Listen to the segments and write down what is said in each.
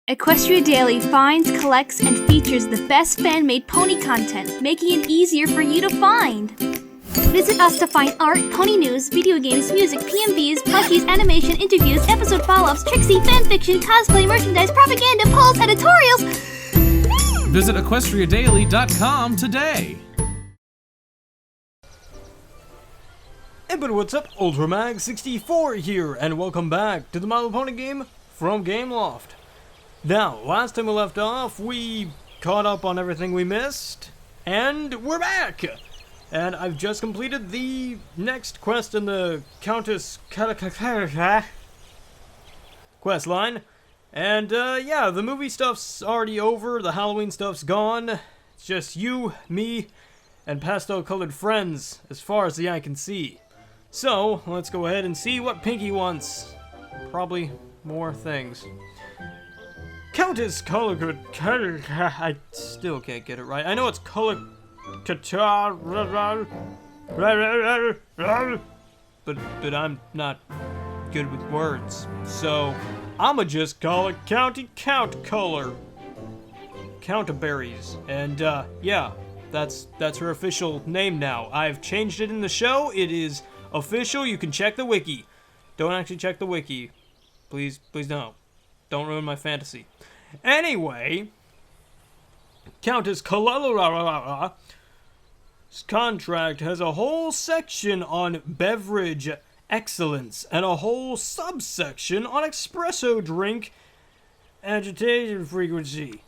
Equestria Daily finds, collects, and features the best fan-made pony content, making it easier for you to find. Visit us to find art, pony news, video games, music, PMVs, plushies, animation, interviews, episode follow-ups, Trixie, fanfiction, cosplay, merchandise, propaganda, polls, editorials. Visit EquestriaDaily.com today. Hey, but what's up? UltraMag64 here, and welcome back to the My Little Pony game from Gameloft. Now, last time we left off, we caught up on everything we missed, and we're back! And I've just completed the next quest in the Countess quest line. And, yeah, the movie stuff's already over, the Halloween stuff's gone. It's just you, me, and pastel-colored friends, as far as the eye can see. So, let's go ahead and see what Pinky wants. Probably more things. Countess Color... I still can't get it right. I know it's Color... But I'm not good with words. So, I'ma just call it Count Color. Counterberries. And, yeah. That's her official name now. I've changed it in the show. It is official. You can check the wiki. Don't actually check the wiki. Please don't. Don't ruin my fantasy. Anyway, Countess Kalalala's contract has a whole section on beverage excellence and a whole subsection on espresso drink agitation frequency.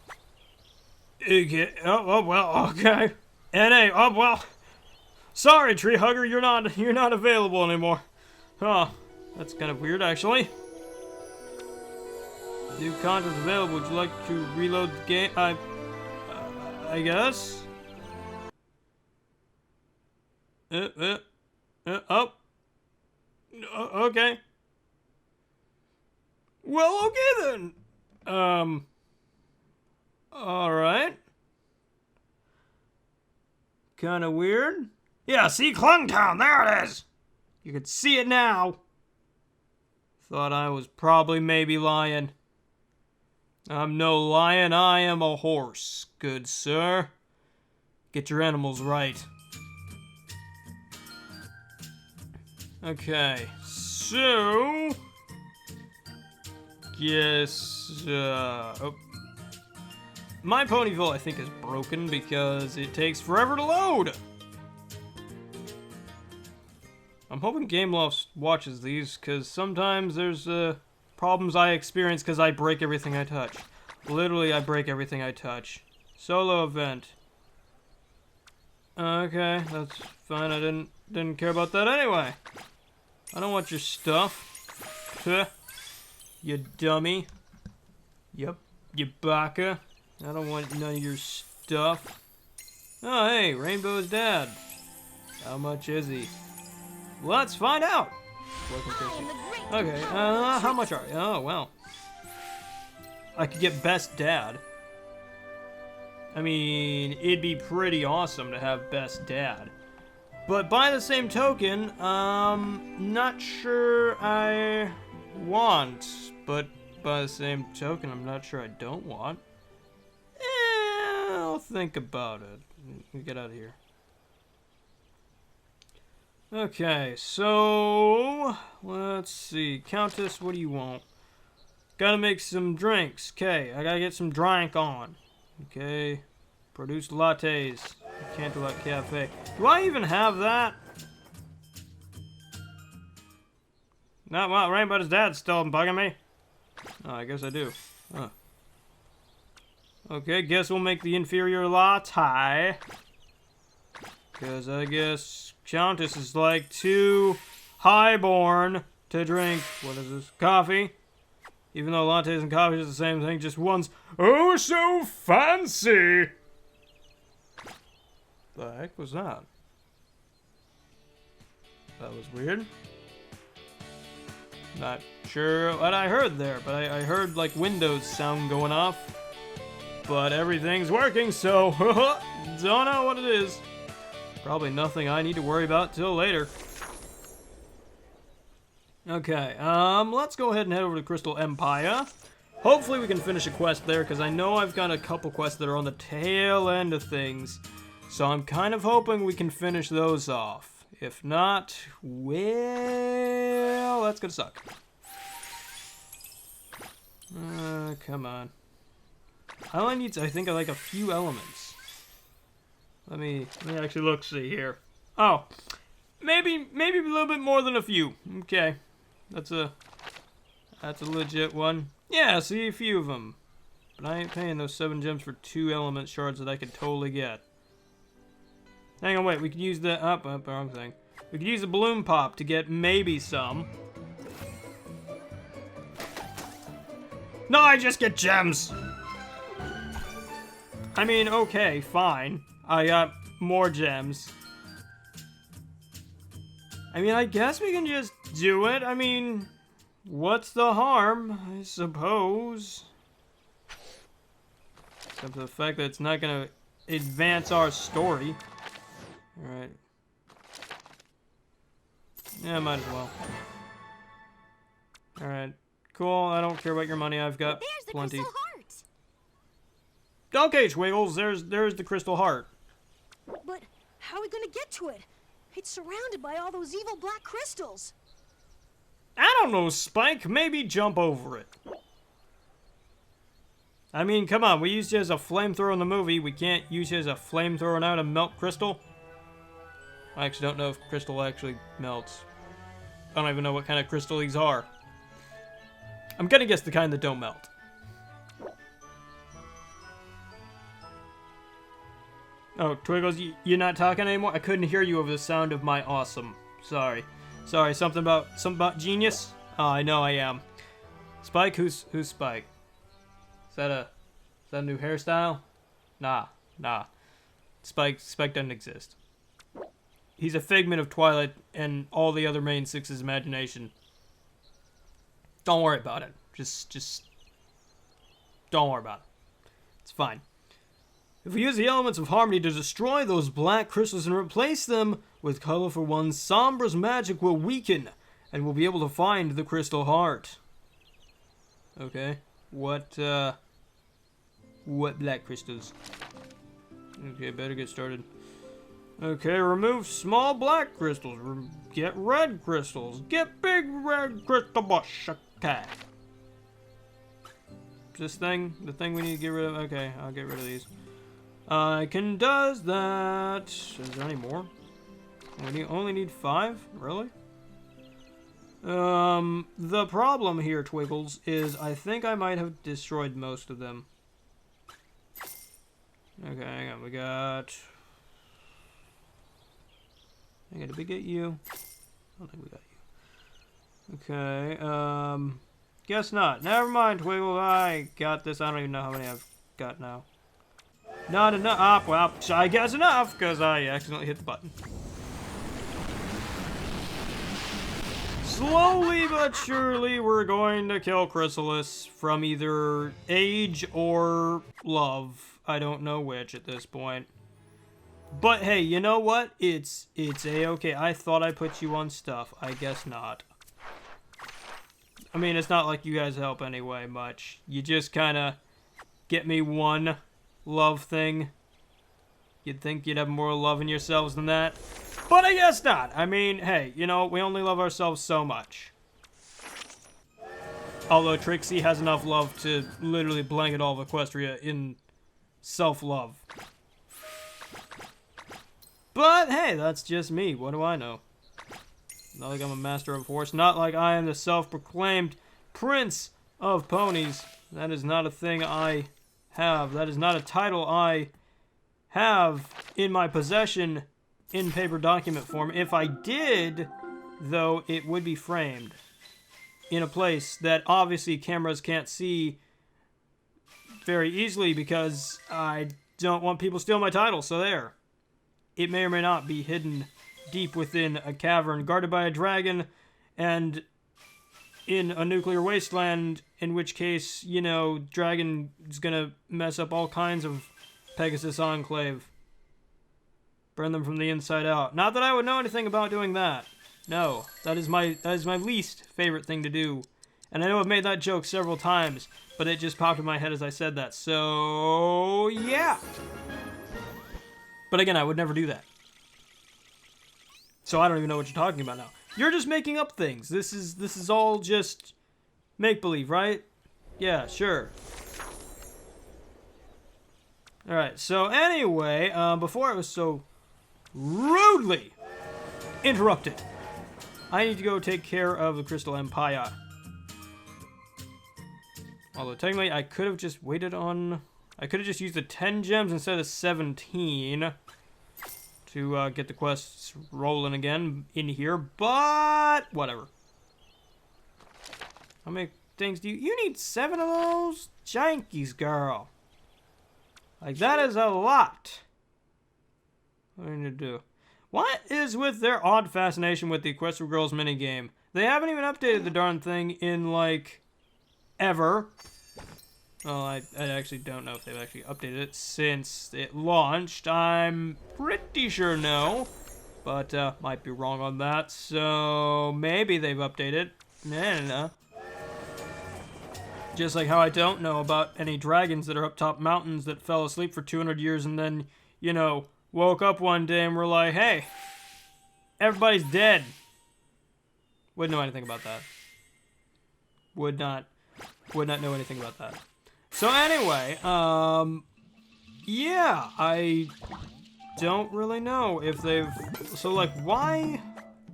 Okay. Oh well, okay. NA. Oh well. Sorry, Tree Hugger, you're not available anymore. Oh, that's kind of weird, actually. New content available. Would you like to reload the game? I guess. Oh. Okay. Well, okay then. Alright. Kinda weird. Yeah, see Clungtown, there it is! You can see it now. Thought I was probably maybe lying. I'm no lion, I am a horse, good sir. Get your animals right. Okay, so... Yes, oh. My Ponyville, I think, is broken because it takes forever to load. I'm hoping Gameloft watches these, because sometimes there's, problems I experience because I break everything I touch. Literally, I break everything I touch. Solo event. Okay, that's fine. I didn't care about that anyway. I don't want your stuff. You dummy. Yep, you baka. I don't want none of your stuff. Oh, hey, Rainbow's dad. How much is he? Let's find out. Okay, how much are you? Oh, well. I could get best dad. I mean, it'd be pretty awesome to have best dad. But by the same token, not sure I want. But by the same token, I'm not sure I don't want. I'll think about it. Let me get out of here. Okay, so let's see. Countess, what do you want? Gotta make some drinks. Okay, I gotta get some drink on. Okay, produce lattes. Candlelight Cafe. Do I even have that? Not well, Rainbow's dad's still bugging me. Oh, I guess I do. Huh. Okay, guess we'll make the inferior latte. Because I guess Countess is like too highborn to drink, what is this, coffee? Even though lattes and coffee is the same thing, just one's oh so fancy. The heck was that? That was weird. Not sure what I heard there, but I heard like Windows sound going off. But everything's working, so don't know what it is. Probably nothing I need to worry about till later. Okay, let's go ahead and head over to Crystal Empire. Hopefully we can finish a quest there, because I know I've got a couple quests that are on the tail end of things. So I'm kind of hoping we can finish those off. If not, well, that's gonna suck. Come on. I only need, I think, like a few elements. Let me actually look, see here. Oh, maybe a little bit more than a few. Okay, that's a legit one. Yeah, see, a few of them. But I ain't paying those 7 gems for 2 element shards that I could totally get. Hang on, wait, we could use the, wrong thing. We could use the balloon pop to get maybe some. No, I just get gems! I mean, okay, fine. I got more gems. I mean, I guess we can just do it. I mean, what's the harm, I suppose? Except for the fact that it's not gonna advance our story. Alright. Yeah, might as well. Alright. Cool, I don't care about your money, I've got plenty. There's the crystal heart! Okay, Twiggles, there's the crystal heart. But how are we gonna get to it? It's surrounded by all those evil black crystals. I don't know, Spike, maybe jump over it. I mean, come on, we used it as a flamethrower in the movie, we can't use it as a flamethrower now to melt crystal? I actually don't know if crystal actually melts. I don't even know what kind of crystal these are. I'm gonna guess the kind that don't melt. Oh, Twiggles, you're not talking anymore? I couldn't hear you over the sound of my awesome. Sorry. Sorry, something about genius? Oh, I know I am. Spike? Who's Spike? Is that a new hairstyle? Nah. Spike doesn't exist. He's a figment of Twilight and all the other main six's imagination. Don't worry about it. Just don't worry about it. It's fine. If we use the elements of harmony to destroy those black crystals and replace them with colorful ones, Sombra's magic will weaken, and we'll be able to find the crystal heart. Okay. What black crystals? Okay, better get started. Okay, remove small black crystals. Get red crystals. Get big red crystal bush. Okay. This thing? The thing we need to get rid of? Okay, I'll get rid of these. I can does that. Is there any more? We only need 5? Really? The problem here, Twiggles, is I think I might have destroyed most of them. Okay, hang on. We got... Did we get you? I don't think we got you. Okay, guess not. Never mind, Twiggles. I got this. I don't even know how many I've got now. Not enough. Well, I guess enough, because I accidentally hit the button. Slowly but surely, we're going to kill Chrysalis from either age or love. I don't know which at this point. But hey, you know what? It's a-okay. I thought I put you on stuff. I guess not. I mean, it's not like you guys help anyway much. You just kind of get me one love thing. You'd think you'd have more love in yourselves than that. But I guess not. I mean, hey, you know, we only love ourselves so much. Although Trixie has enough love to literally blanket all of Equestria in self-love. But hey, that's just me. What do I know? Not like I'm a master of horse. Not like I am the self-proclaimed prince of ponies. That is not a thing I have. That is not a title I have in my possession in paper document form. If I did, though, it would be framed in a place that obviously cameras can't see very easily because I don't want people to steal my title, so there. It may or may not be hidden deep within a cavern, guarded by a dragon, and in a nuclear wasteland, in which case, you know, dragon is gonna mess up all kinds of Pegasus Enclave. Burn them from the inside out. Not that I would know anything about doing that. No, that is my least favorite thing to do. And I know I've made that joke several times, but it just popped in my head as I said that. So, yeah. But again, I would never do that. So I don't even know what you're talking about now. You're just making up things. This is all just make-believe, right? Yeah, sure. Alright, so anyway, before I was so rudely interrupted, I need to go take care of the Crystal Empire. Although technically I could have just waited on... I could have just used the 10 gems instead of 17 to get the quests rolling again in here, but whatever. How many things do you... You need 7 of those? Jankies, girl. Like, that is a lot. What do I need to do? What is with their odd fascination with the Equestria Girls minigame? They haven't even updated the darn thing in, like, ever. Well, I actually don't know if they've actually updated it since it launched. I'm pretty sure no. But, might be wrong on that. So, maybe they've updated. Nah. Just like how I don't know about any dragons that are up top mountains that fell asleep for 200 years and then, you know, woke up one day and were like, hey, everybody's dead. Wouldn't know anything about that. Would not know anything about that. So anyway, yeah, I don't really know if they've... So, like, why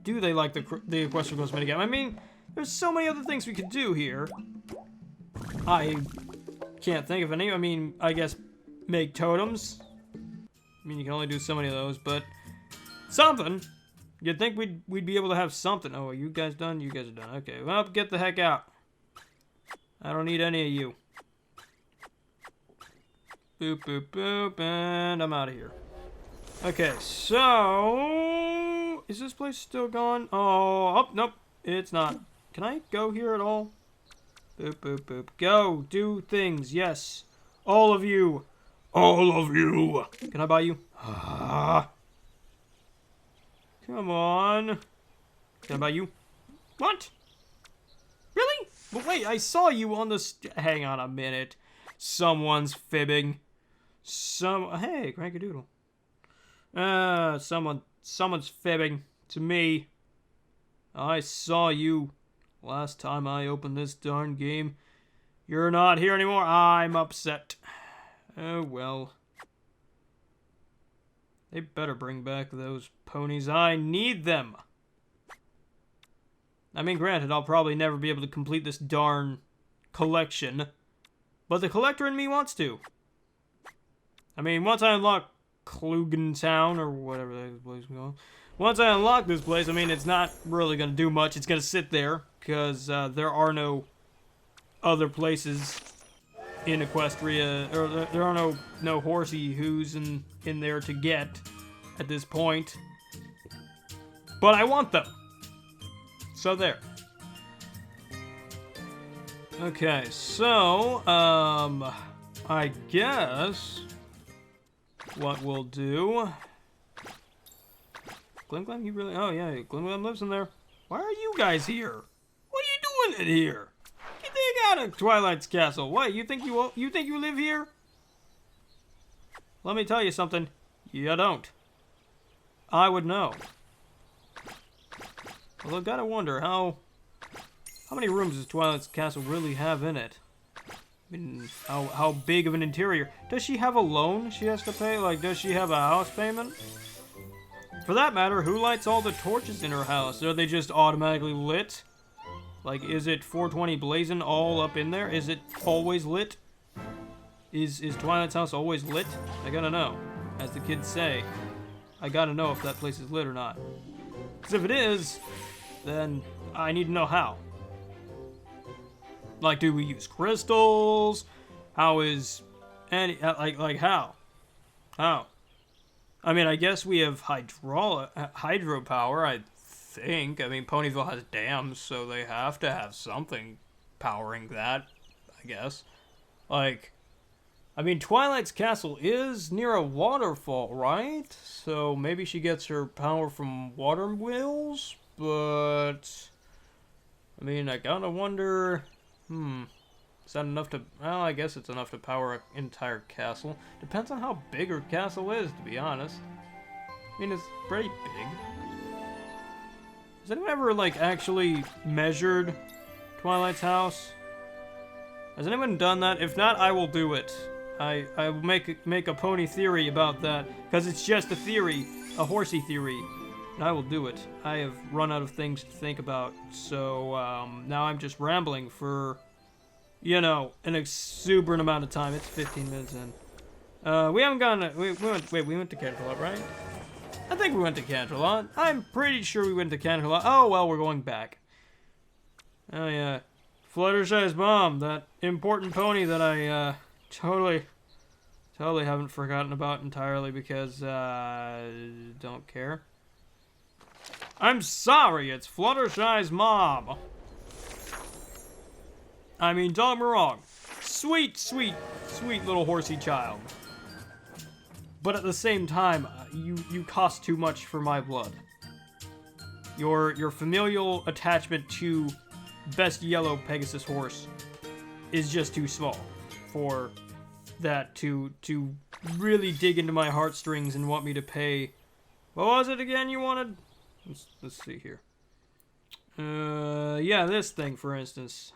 do they like the Equestria Girls minigame? I mean, there's so many other things we could do here. I can't think of any. I mean, I guess make totems. I mean, you can only do so many of those, but something. You'd think we'd be able to have something. Oh, are you guys done? You guys are done. Okay, well, get the heck out. I don't need any of you. Boop, boop, boop, and I'm out of here. Okay, so... Is this place still gone? Oh, nope, it's not. Can I go here at all? Boop, boop, boop. Go, do things, yes. All of you. All of you. Can I buy you? Come on. Can I buy you? What? Really? But wait, I saw you on the... Hang on a minute. Someone's fibbing. Hey, Crankadoodle. Someone's fibbing to me. I saw you last time I opened this darn game. You're not here anymore. I'm upset. Oh, well. They better bring back those ponies. I need them. I mean, granted, I'll probably never be able to complete this darn collection. But the collector in me wants to. I mean, once I unlock Klugen Town, or whatever that place is called. Once I unlock this place, I mean, it's not really going to do much. It's going to sit there, because there are no other places in Equestria, or there are no horsey who's in there to get at this point. But I want them. So there. Okay, so, I guess what we'll do... Glim, you really... Oh, yeah, Glim lives in there. Why are you guys here? What are you doing in here? Get the heck out of Twilight's castle. What, you think you live here? Let me tell you something. You don't. I would know. Although, gotta wonder how many rooms does Twilight's castle really have in it? I mean, how big of an interior? Does she have a loan she has to pay? Like, does she have a house payment? For that matter, who lights all the torches in her house? Are they just automatically lit? Like, is it 420 blazing all up in there? Is it always lit? Is Twilight's house always lit? I gotta know. As the kids say, I gotta know if that place is lit or not. Because if it is, then I need to know how. Like, do we use crystals? How is any like how? How? I mean, I guess we have hydropower, I think. I mean, Ponyville has dams, so they have to have something powering that, I guess. Like, I mean, Twilight's castle is near a waterfall, right? So maybe she gets her power from water wheels, but... I mean, I gotta wonder... Is that enough to... Well, I guess it's enough to power an entire castle. Depends on how big her castle is, to be honest. I mean, it's pretty big. Has anyone ever, like, actually measured Twilight's house? Has anyone done that? If not, I will do it. I will make a pony theory about that, because it's just a theory, a horsey theory, and I will do it. I have run out of things to think about, so now I'm just rambling for, you know, an exuberant amount of time. It's 15 minutes in. We haven't gone. We went to Canterlot, right? I think we went to Canterlot. I'm pretty sure we went to Canterlot. Oh well, we're going back. Oh yeah, Fluttershy's mom, that important pony that I totally haven't forgotten about entirely because don't care. I'm sorry, it's Fluttershy's mom. I mean, don't get me wrong. Sweet, sweet, sweet little horsey child. But at the same time, you cost too much for my blood. Your familial attachment to best yellow Pegasus horse is just too small for that to really dig into my heartstrings and want me to pay. What was it again you wanted? Let's see here. Yeah, this thing, for instance.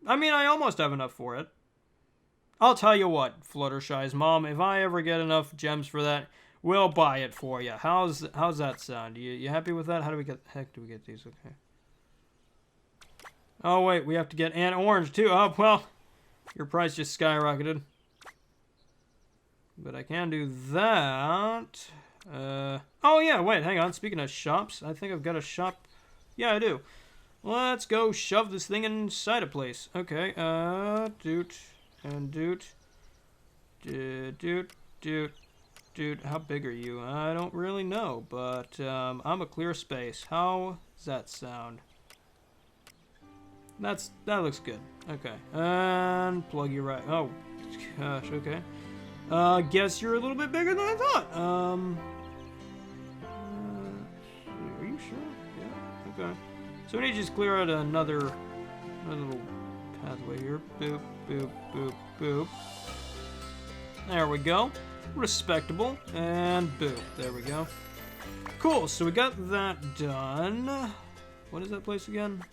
I mean, I almost have enough for it. I'll tell you what, Fluttershy's mom, if I ever get enough gems for that, we'll buy it for you. How's that sound? You happy with that? How do we get, heck do we get these? Okay. Oh, wait, we have to get an orange, too. Oh, well, your price just skyrocketed. But I can do that. Oh, yeah, wait, hang on. Speaking of shops, I think I've got a shop. Yeah, I do. Let's go shove this thing inside a place. Okay, doot, and doot. Doot. How big are you? I don't really know, but, I'm a clear space. How does that sound? That looks good. Okay. And plug you right. Oh, gosh. Okay. Guess you're a little bit bigger than I thought. Are you sure? Yeah. Okay. So we need to just clear out another little pathway here. Boop, boop, boop, boop. There we go. Respectable. And boop. There we go. Cool. So we got that done. What is that place again?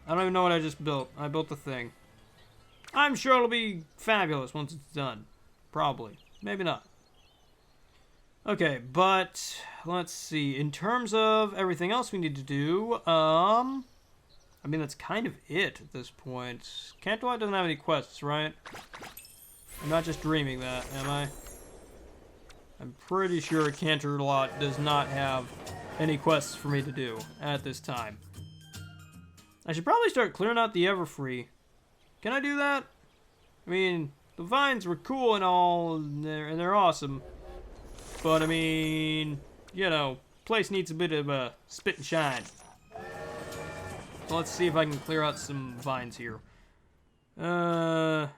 I don't even know what I just built. I built the thing. I'm sure it'll be fabulous once it's done. Probably. Maybe not. Okay, but let's see. In terms of everything else we need to do, I mean, that's kind of it at this point. Canterlot doesn't have any quests, right? I'm not just dreaming that, am I? I'm pretty sure Canterlot does not have any quests for me to do at this time. I should probably start clearing out the Everfree. Can I do that? I mean, the vines were cool and all, and they're awesome. But, I mean, you know, place needs a bit of a spit and shine. So let's see if I can clear out some vines here. I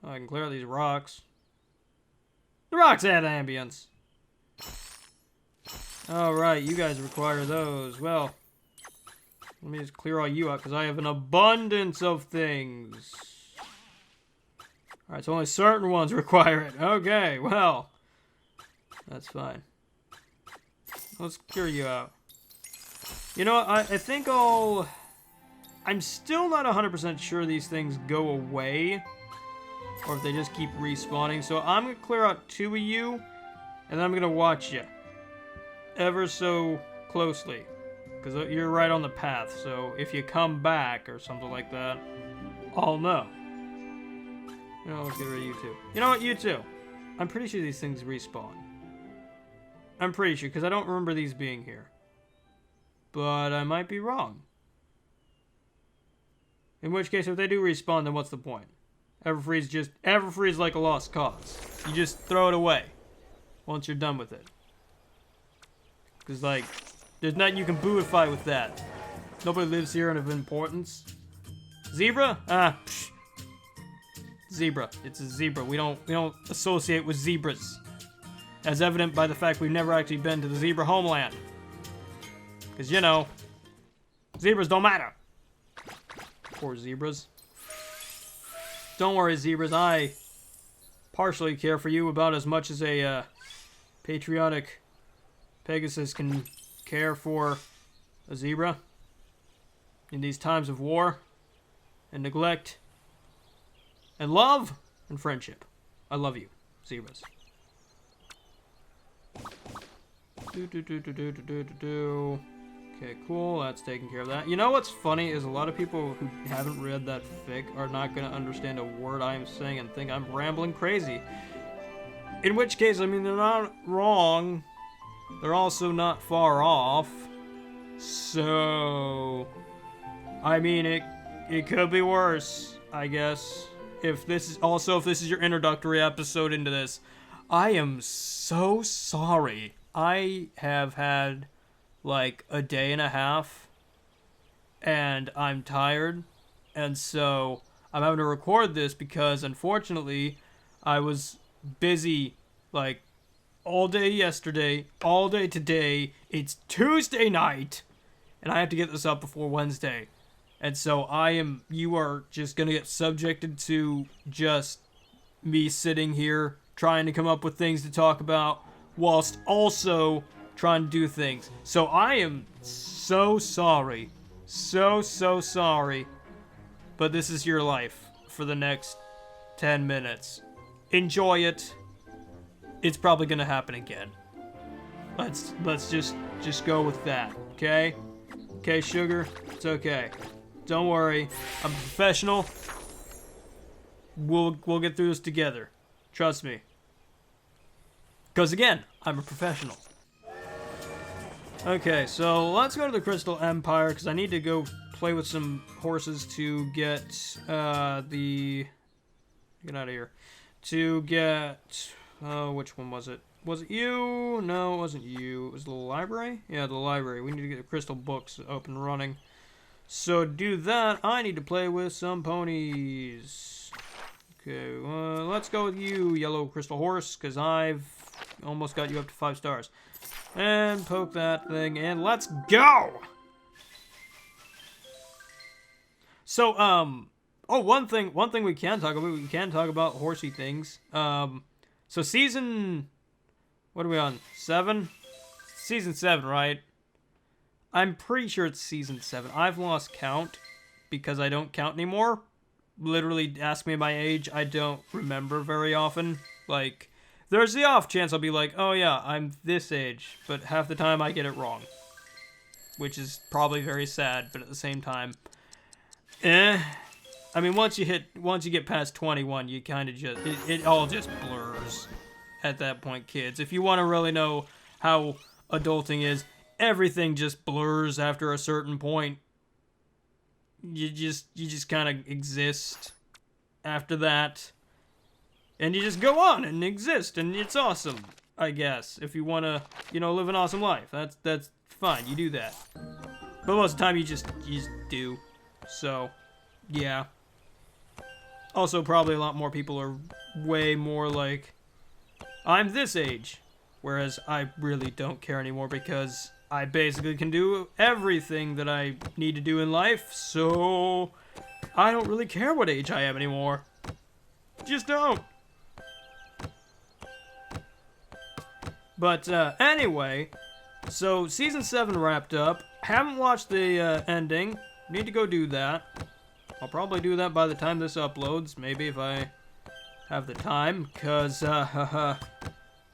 can clear out these rocks. The rocks add ambience. Alright, you guys require those. Well, let me just clear all you out, because I have an abundance of things. Alright, so only certain ones require it. Okay, well. That's fine. Let's clear you out. You know what, I think I'm still not 100% sure these things go away. Or if they just keep respawning. So I'm going to clear out 2 of you. And then I'm going to watch you. Ever so closely. Because you're right on the path, so if you come back or something like that, I'll know. You know, let's get rid of you too. You know what, you too. I'm pretty sure these things respawn. I'm pretty sure, because I don't remember these being here. But I might be wrong. In which case, if they do respawn, then what's the point? Everfree's like a lost cause. You just throw it away once you're done with it. Because, like, there's nothing you can bootify with that. Nobody lives here of importance. Zebra? Psh. Zebra. It's a zebra. We don't associate with zebras. As evident by the fact we've never actually been to the zebra homeland. Because, you know, zebras don't matter. Poor zebras. Don't worry, zebras. I partially care for you about as much as a patriotic Pegasus can care for a zebra in these times of war and neglect and love and friendship. I love you, zebras. Okay, cool. That's taking care of that. You know what's funny is a lot of people who haven't read that fic are not going to understand a word I'm saying and think I'm rambling crazy. In which case, I mean, they're not wrong. They're also not far off. So, I mean, it could be worse, I guess. If this is your introductory episode into this, I am so sorry. I have had like a day and a half and I'm tired, and so I'm having to record this because unfortunately I was busy like all day yesterday, all day today. It's Tuesday night and I have to get this up before Wednesday. And so you are just gonna get subjected to just me sitting here trying to come up with things to talk about whilst also trying to do things. So I am so sorry. So sorry. But this is your life for the next 10 minutes. Enjoy it. It's probably gonna happen again. Let's just go with that, okay? Okay, sugar? It's okay. Don't worry. I'm a professional. We'll get through this together. Trust me. Because again, I'm a professional. Okay, so let's go to the Crystal Empire because I need to go play with some horses to get get out of here. To get which one was it? Was it you? No, it wasn't you. It was the library? Yeah, the library. We need to get the crystal books up and running. So to do that, I need to play with some ponies. Okay, let's go with you, yellow crystal horse, because I've almost got you up to 5 stars. And poke that thing, and let's go! So, one thing we can talk about, horsey things. So season, what are we on, 7? Season 7, right? I'm pretty sure it's season 7. I've lost count because I don't count anymore. Literally, ask me my age, I don't remember very often. Like, there's the off chance I'll be like, oh yeah, I'm this age, but half the time I get it wrong. Which is probably very sad, but at the same time, I mean, once you get past 21, you kind of just, it all just blurs at that point, kids. If you want to really know how adulting is, everything just blurs after a certain point. You just kind of exist after that. And you just go on and exist, and it's awesome, I guess. If you want to, live an awesome life, that's fine, you do that. But most of the time, you just do. So, yeah. Also, probably a lot more people are way more like, I'm this age. Whereas I really don't care anymore because I basically can do everything that I need to do in life, so I don't really care what age I am anymore. Just don't. But anyway, so season 7 wrapped up. Haven't watched the ending. Need to go do that. I'll probably do that by the time this uploads, maybe if I have the time, because I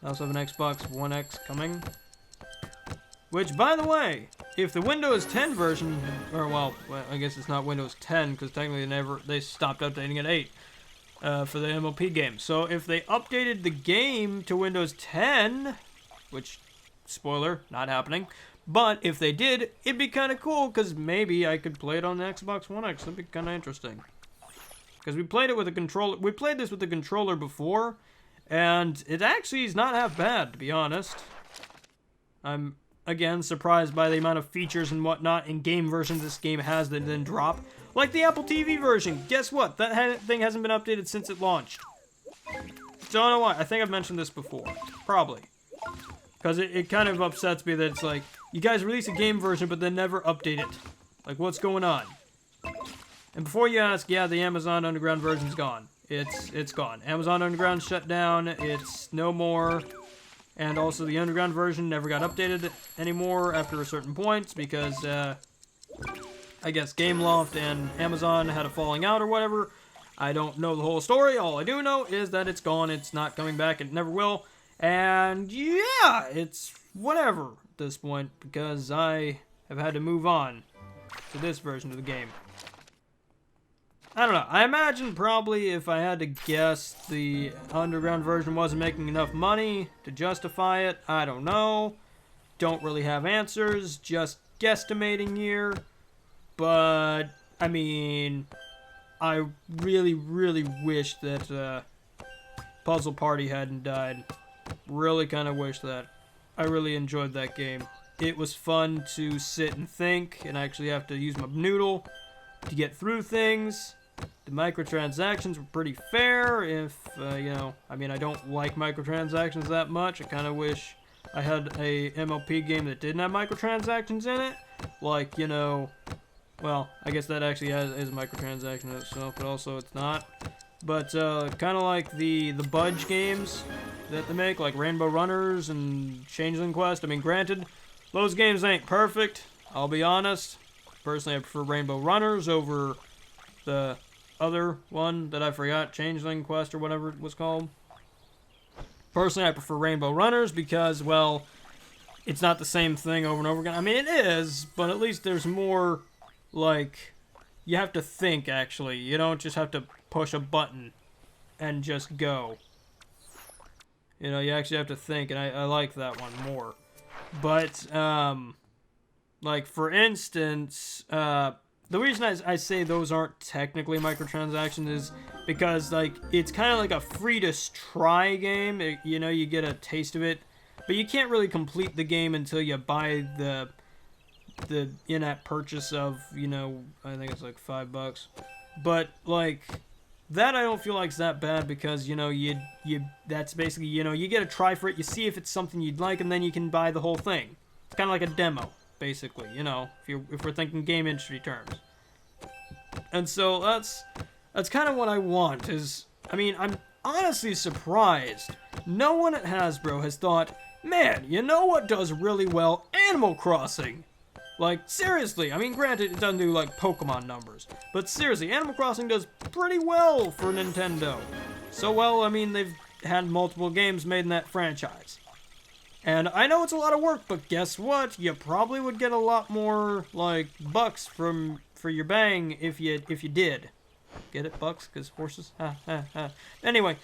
also have an Xbox One X coming. Which, by the way, if the Windows 10 version, or well, I guess it's not Windows 10, because technically they stopped updating at 8 for the MLP game. So if they updated the game to Windows 10, which, spoiler, not happening, but if they did, it'd be kind of cool, because maybe I could play it on the Xbox One X. That'd be kind of interesting. Because we played it with a controller. We played this with the controller before, and it actually is not half bad, to be honest. I'm, again, surprised by the amount of features and whatnot in game versions this game has that then drop. Like the Apple TV version. Guess what? That thing hasn't been updated since it launched. Don't know why. I think I've mentioned this before. Probably. Because it kind of upsets me that it's like, you guys release a game version but then never update it. Like, what's going on? And before you ask, yeah, the Amazon Underground version's gone. It's gone. Amazon Underground shut down. It's no more. And also the Underground version never got updated anymore after a certain point because, I guess Gameloft and Amazon had a falling out or whatever. I don't know the whole story. All I do know is that it's gone. It's not coming back. It never will. And yeah, it's whatever at this point because I have had to move on to this version of the game. I don't know. I imagine probably if I had to guess, the Underground version wasn't making enough money to justify it. I don't know. Don't really have answers. Just guesstimating here. But, I mean, I really, really wish that Puzzle Party hadn't died. Really kind of wish that. I really enjoyed that game. It was fun to sit and think and actually have to use my noodle to get through things. The microtransactions were pretty fair if, you know, I mean, I don't like microtransactions that much. I kind of wish I had a MLP game that didn't have microtransactions in it. Like, you know, well, I guess that actually is a microtransaction in itself, but also it's not. But, kind of like the Budge games that they make, like Rainbow Runners and Changeling Quest. I mean, granted, those games ain't perfect, I'll be honest. Personally, I prefer Rainbow Runners over the other one that I forgot, Changeling Quest or whatever it was called. Personally, I prefer Rainbow Runners because, well, it's not the same thing over and over again. I mean, it is, but at least there's more, like, you have to think, actually. You don't just have to push a button and just go. You know, you actually have to think, and I like that one more. But, like, for instance, the reason I say those aren't technically microtransactions is because, like, it's kind of like a free-to-try game. You know, you get a taste of it. But you can't really complete the game until you buy the in-app purchase of, you know, I think it's like $5. But, like, that I don't feel like is that bad because, you know, that's basically, you know, you get a try for it, you see if it's something you'd like, and then you can buy the whole thing. It's kind of like a demo, basically, you know, if we're thinking game industry terms. And so that's kind of what I want is, I mean, I'm honestly surprised no one at Hasbro has thought, man, you know what does really well? Animal Crossing. Like, seriously, I mean, granted, it doesn't do, like, Pokemon numbers. But seriously, Animal Crossing does pretty well for Nintendo. So well, I mean, they've had multiple games made in that franchise. And I know it's a lot of work, but guess what? You probably would get a lot more, like, bucks for your bang if you did. Get it, bucks? Because horses? Ha, ha, ha. Anyway,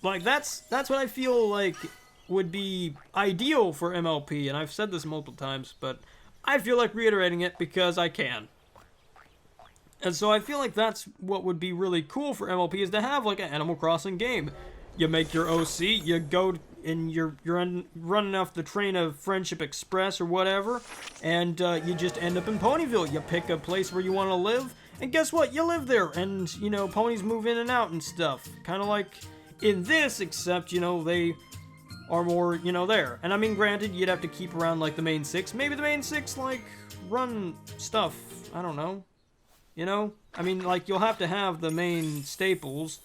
like, that's what I feel like would be ideal for MLP, and I've said this multiple times, but I feel like reiterating it because I can. And so I feel like that's what would be really cool for MLP is to have like an Animal Crossing game. You make your OC, you go and you're running off the train of Friendship Express or whatever, and you just end up in Ponyville. You pick a place where you want to live, and guess what? You live there, and, you know, ponies move in and out and stuff. Kind of like in this, except, you know, they are more, you know, there. And I mean, granted, you'd have to keep around, like, the main six. Maybe the main six, like, run stuff. I don't know. You know? I mean, like, you'll have to have the main staples.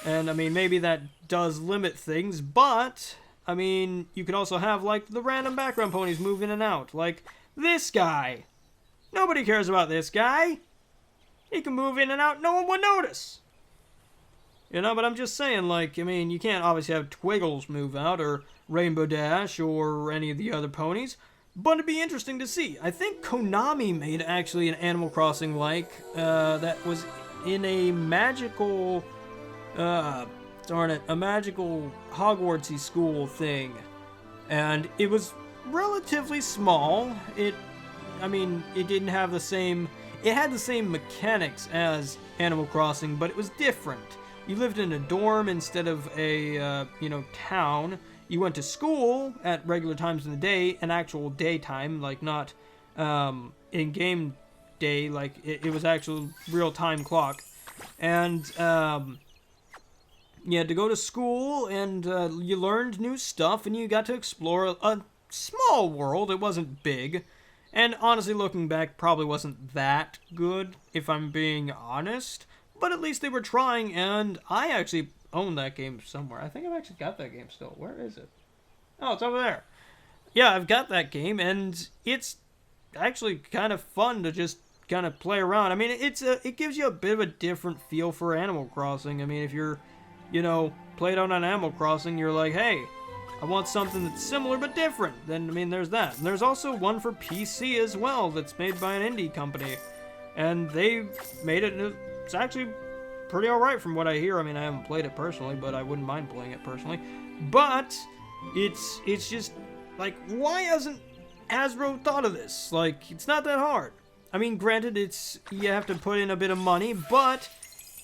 And, I mean, maybe that does limit things, but, I mean, you could also have, like, the random background ponies move in and out. Like, this guy. Nobody cares about this guy. He can move in and out, no one would notice. You know, but I'm just saying, like, I mean, you can't obviously have Twiggles move out, or Rainbow Dash, or any of the other ponies, but it'd be interesting to see. I think Konami made actually an Animal Crossing-like, that was in a magical, darn it, a magical Hogwartsy school thing, and it was relatively small. It didn't have the same, it had the same mechanics as Animal Crossing, but it was different. You lived in a dorm instead of a, town. You went to school at regular times in the day, an actual daytime, like not in-game day, like it was actual real-time clock. And you had to go to school, and you learned new stuff, and you got to explore a small world. It wasn't big. And honestly, looking back, probably wasn't that good, if I'm being honest. but at least they were trying, and I actually own that game somewhere. I think I've actually got that game still. Where is it? Oh, it's over there. Yeah, I've got that game, and it's actually kind of fun to just kind of play around. I mean, it gives you a bit of a different feel for Animal Crossing. I mean, if you're, played on Animal Crossing, you're like, hey, I want something that's similar but different. Then, I mean, there's that. And there's also one for PC as well that's made by an indie company. And they made it, and it's actually pretty alright from what I hear. I mean, I haven't played it personally, but I wouldn't mind playing it personally. But it's just, like, why hasn't Hasbro thought of this? Like, it's not that hard. I mean, granted, you have to put in a bit of money, but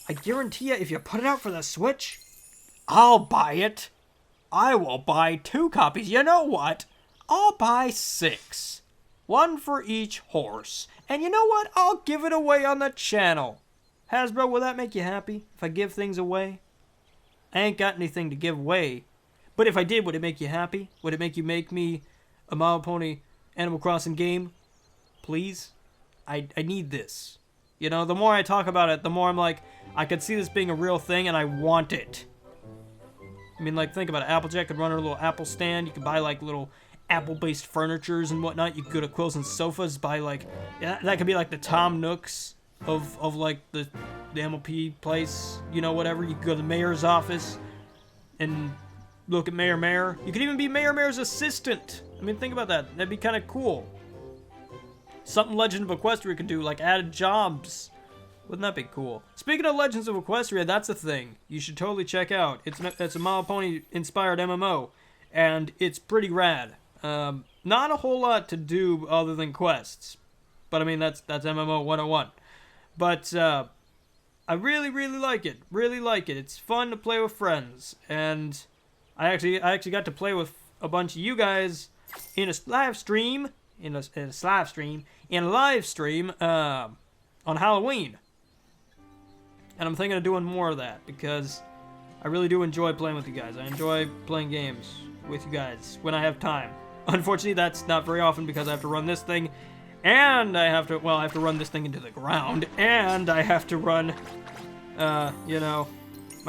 I guarantee you, if you put it out for the Switch, I'll buy it. I will buy 2 copies. You know what? I'll buy 6. 1 for each horse. And you know what? I'll give it away on the channel. Hasbro, will that make you happy if I give things away? I ain't got anything to give away. But if I did, would it make you happy? Would it make me a My Little Pony Animal Crossing game? Please? I need this. The more I talk about it, the more I'm like, I could see this being a real thing, and I want it. I mean, like, think about it. Applejack could run her little Apple stand. You could buy, like, little Apple-based furnitures and whatnot. You could go to Quills and Sofas, buy, like, that could be, like, the Tom Nooks of like, the MLP place, whatever. You could go to the mayor's office and look at Mayor. You could even be Mayor's assistant. I mean, think about that. That'd be kind of cool. Something Legend of Equestria could do, like added jobs. Wouldn't that be cool? Speaking of Legends of Equestria, that's a thing you should totally check out. It's a My Little Pony inspired MMO, and it's pretty rad. Not a whole lot to do other than quests, but I mean that's MMO 101. But I really like it. Really like it. It's fun to play with friends, and I actually got to play with a bunch of you guys in a live stream. In a live stream on Halloween. And I'm thinking of doing more of that because I really do enjoy playing with you guys. I enjoy playing games with you guys when I have time. Unfortunately, that's not very often because I have to run this thing, and I have to run this thing into the ground, and I have to run, my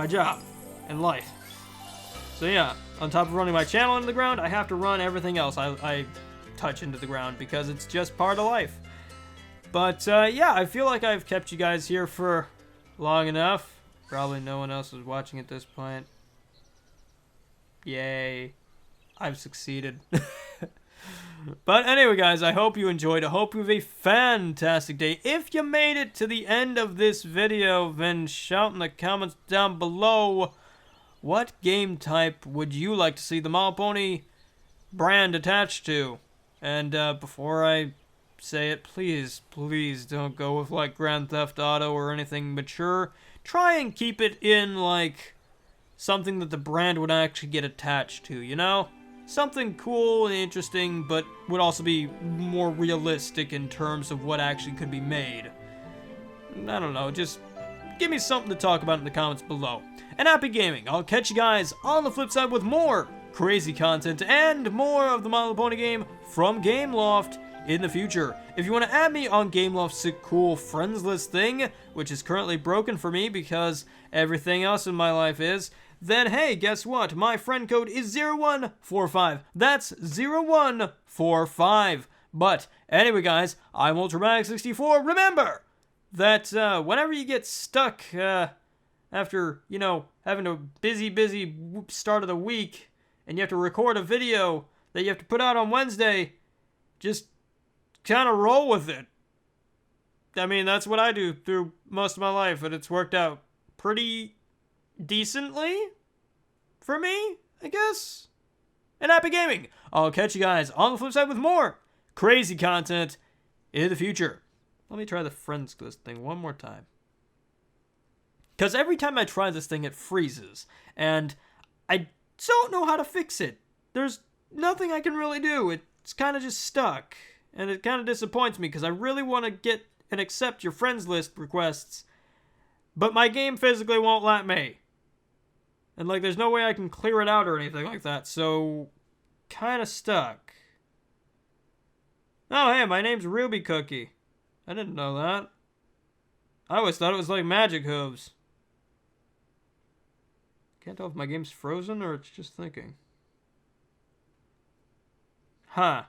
job and life. So yeah, on top of running my channel into the ground, I have to run everything else I touch into the ground because it's just part of life. But yeah, I feel like I've kept you guys here for long enough. Probably no one else is watching at this point. Yay, I've succeeded. But anyway, guys, I hope you enjoyed. I hope you have a fantastic day. If you made it to the end of this video, then shout in the comments down below, what game type would you like to see the My Little Pony brand attached to? And before I say it, please don't go with like Grand Theft Auto or anything mature. Try and keep it in like something that the brand would actually get attached to, Something cool and interesting, but would also be more realistic in terms of what actually could be made. I don't know, just give me something to talk about in the comments below. And happy gaming! I'll catch you guys on the flip side with more crazy content and more of the My Little Pony game from Gameloft in the future. If you want to add me on Gameloft's cool friends list thing, which is currently broken for me because everything else in my life is, then hey, guess what? My friend code is 0145. That's 0145. But anyway, guys, I'm Ultramatic64. Remember that whenever you get stuck after, having a busy start of the week, and you have to record a video that you have to put out on Wednesday, just kind of roll with it. I mean, that's what I do through most of my life, and it's worked out pretty decently for me, I guess. And happy gaming! I'll catch you guys on the flip side with more crazy content in the future. Let me try the friends list thing one more time. Because every time I try this thing, it freezes. And I don't know how to fix it. There's nothing I can really do. It's kind of just stuck. And it kind of disappoints me because I really want to get and accept your friends list requests. But my game physically won't let me. And like there's no way I can clear it out or anything like that. So kind of stuck. Oh hey, my name's Ruby Cookie. I didn't know that. I always thought it was like magic hooves. Can't tell if my game's frozen or it's just thinking. Huh.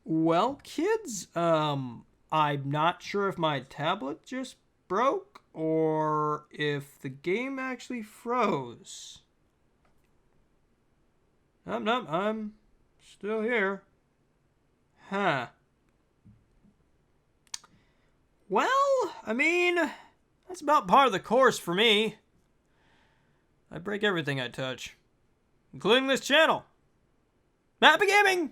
Well, kids, I'm not sure if my tablet just broke or if the game actually froze. Nope, I'm still here. Huh. Well, I mean, that's about par of the course for me. I break everything I touch, including this channel. Happy gaming!